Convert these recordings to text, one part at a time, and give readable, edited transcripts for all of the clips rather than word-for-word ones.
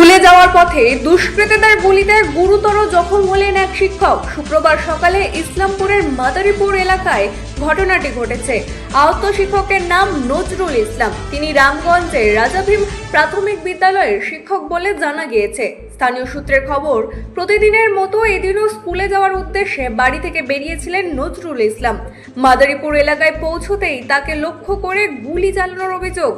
স্কুলে যাওয়ার পথে দুষ্কৃতীদের গুলিতে গুরুতর জখম হলেন এক শিক্ষক। শুক্রবার সকালে ইসলামপুরের মাদারীপুর এলাকায় ঘটনাটি ঘটেছে। আহত শিক্ষকের নাম নজরুল ইসলাম। তিনি রামগঞ্জের রাজা ভীম প্রাথমিক বিদ্যালয়ের শিক্ষক বলে জানা গিয়েছে। স্থানীয় সূত্রের খবর, প্রতিদিনের মতো এদিনও স্কুলে যাওয়ার উদ্দেশ্যে বাড়ি থেকে বেরিয়েছিলেন নজরুল ইসলাম। মাদারীপুর এলাকায় পৌঁছতেই তাকে লক্ষ্য করে গুলি চালানোর অভিযোগ।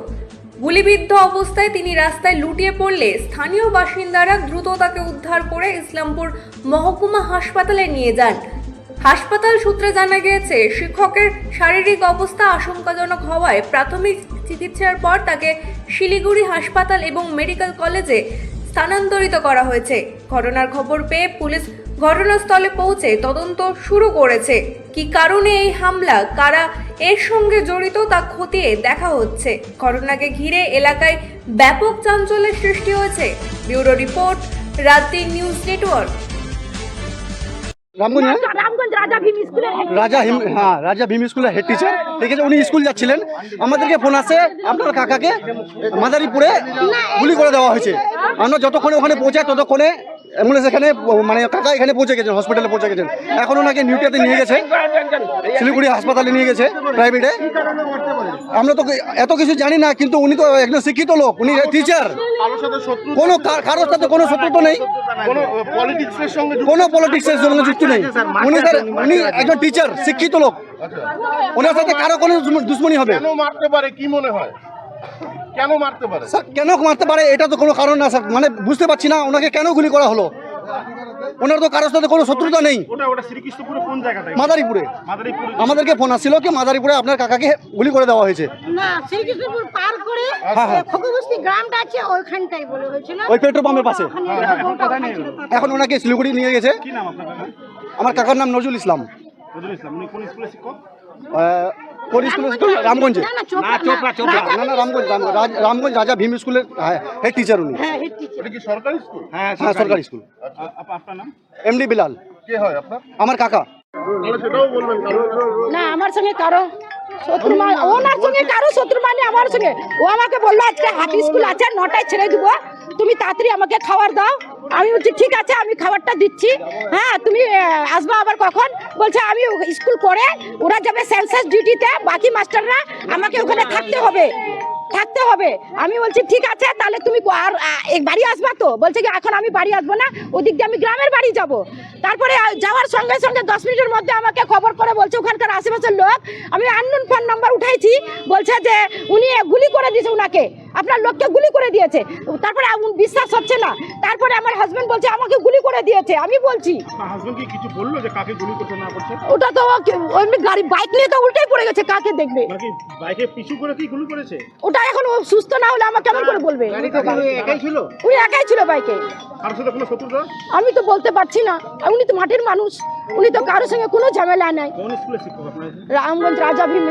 গুলিবিদ্ধ অবস্থায় তিনি রাস্তায় লুটিয়ে পড়লে স্থানীয় বাসিন্দারা দ্রুত তাকে উদ্ধার করে ইসলামপুর মহকুমা হাসপাতালে নিয়ে যান। হাসপাতাল সূত্রে জানা গিয়েছে, শিক্ষকের শারীরিক অবস্থা আশঙ্কাজনক হওয়ায় প্রাথমিক চিকিৎসার পর তাকে শিলিগুড়ি হাসপাতাল এবং মেডিকেল কলেজে স্থানান্তরিত করা হয়েছে। ঘটনার খবর পেয়ে পুলিশ ঘটনাস্থলে পৌঁছে তদন্ত শুরু করেছে। কী কারণে এই হামলা, কারা এর সঙ্গে জড়িত তা খতিয়ে দেখা হচ্ছে। ঘটনাকে ঘিরে এলাকায় ব্যাপক চাঞ্চল্যের সৃষ্টি হয়েছে। ব্যুরো রিপোর্ট, রাত নিউজ নেটওয়ার্ক। রামগঞ্জ রাজা ভীম স্কুলের হেড টিচার, ঠিক আছে। উনি স্কুল যাচ্ছিলেন, আমাদেরকে ফোন আসে আপনার কাকাকে মাদারীপুরে গুলি করে দেওয়া হয়েছে। আমরা যতক্ষণে ওখানে পৌঁছাই ততক্ষণে অ্যাম্বুলেন্স এখানে, মানে কাকা এখানে পৌঁছে গেছেন, হসপিটালে পৌঁছে গেছেন। এখন ওনাকে নিউটিয়াতে নিয়ে গেছে, শিলিগুড়ি হাসপাতালে নিয়ে গেছে প্রাইভেটে। আমরা তো এত কিছু জানি না, কিন্তু উনি তো একজন শিক্ষিত লোক, উনি টিচার। কোনো কারোর সাথে কোনো শত্রুতা নেই, কোনো পলিটিক্সের সঙ্গে যুক্ত নেই। উনি একজন টিচার, শিক্ষিত লোক। ওনার সাথে কারো কোনো দুশ্মনী হবে? কেন মারতে পারে কি মনে হয়? কেন মারতে পারে স্যার? কেন মারতে পারে এটা তো কোনো কারণ না স্যার, মানে বুঝতে পারছি না ওনাকে কেন গুলি করা হলো। ওনার তো কারোর সাথে কোনো শত্রুতা নেই। ওটা শ্রীকৃষ্ণপুরে কোন জায়গাটায়? মাদারীপুরে। আমাদেরকে ফোন আসছিল কি মাদারীপুরে আপনার কাকাকে গুলি করে দেওয়া হয়েছে। না, শ্রীকৃষ্ণপুর পার করে খগবস্তি গ্রামটা আছে, ওইখানটাই বলে হয়েছিল, ওই পেট্রোল পাম্পের পাশে। এখন ওনাকে শিলিগুড়ি নিয়ে গেছে। কি নাম আপনার কাকা? আমার কাকার নাম নজরুল ইসলাম। নজরুল ইসলাম। উনি কোন স্কুলের শিক্ষক? কোন স্কুলে? রামগঞ্জে। না, চোপড়া। না, রামগঞ্জ রাজা ভীম স্কুলের হেড টিচার উনি। হ্যাঁ, হেড টিচার। এটা কি সরকারি স্কুল? হ্যাঁ, সরকারি স্কুল। আপনার নাম? এমডি বিলাল। কে হয় আপনার? আমার কাকা। তাহলে সেটাও বলবেন। না, আমার সঙ্গে কারো শত্রু মানে, ওনার সঙ্গে কারো শত্রু মানে আমার সঙ্গে। ও আমাকে বললো আজকে হাতি স্কুল আছে, 9টায় ছেড়ে দিব, তুমি তাড়াতাড়ি আমাকে খাবার দাও। আমি বলছি ঠিক আছে, আমি খাবারটা দিচ্ছি। হ্যাঁ, তুমি আসবা আবার কখন? বলছে আমি স্কুল করে ওরা যাবে সেন্সাস ডিউটিতে, বাকি মাস্টাররা আমাকে ওখানে থাকতে হবে। আমি বলছি ঠিক আছে, তাহলে তুমি আর বাড়ি আসবা তো? বলছে কি এখন আমি বাড়ি আসবো না, ওদিক দিয়ে আমি গ্রামের বাড়ি যাব। তারপরে যাওয়ার সঙ্গে সঙ্গে 10 মিনিটের মধ্যে আমাকে খবর করে বলছে ওখানকার আশেপাশের লোক, আমি আননোন ফোন নাম্বার উঠাইছি, বলছে যে উনি গুলি করে দিয়েছে, উনাকে আপনার লোককে গুলি করে দিয়েছে। তারপরে বিশ্বাস হচ্ছে না। তারপরে আমার হাজবেন্ড বলছে আমাকে গুলি করে দিয়েছে। আমি বলছি হাজবেন্ড কি কিছু বললো যে কাকে গুলি করতে না করছে? ওটা তো এমনি গাড়ি বাইক নিয়ে তো উল্টেই পড়ে গেছে, কাকে দেখবে? নাকি বাইকে পিছু করে কি গুলি করেছে? ওটা এখন ও সুস্থ না হলে আমাকে কেমন করে বলবে? একাই ছিল? উনি একাই ছিল বাইকে। কারোর সাথে কোনো শত্রুতা? আমি তো বলতে পারছি না, উনি তো মাটির মানুষ, উনি তো কারোর সঙ্গে কোনো ঝামেলা নাই। কোন স্কুলের শিক্ষক আপনার? রামগঞ্জ রাজা ভীম।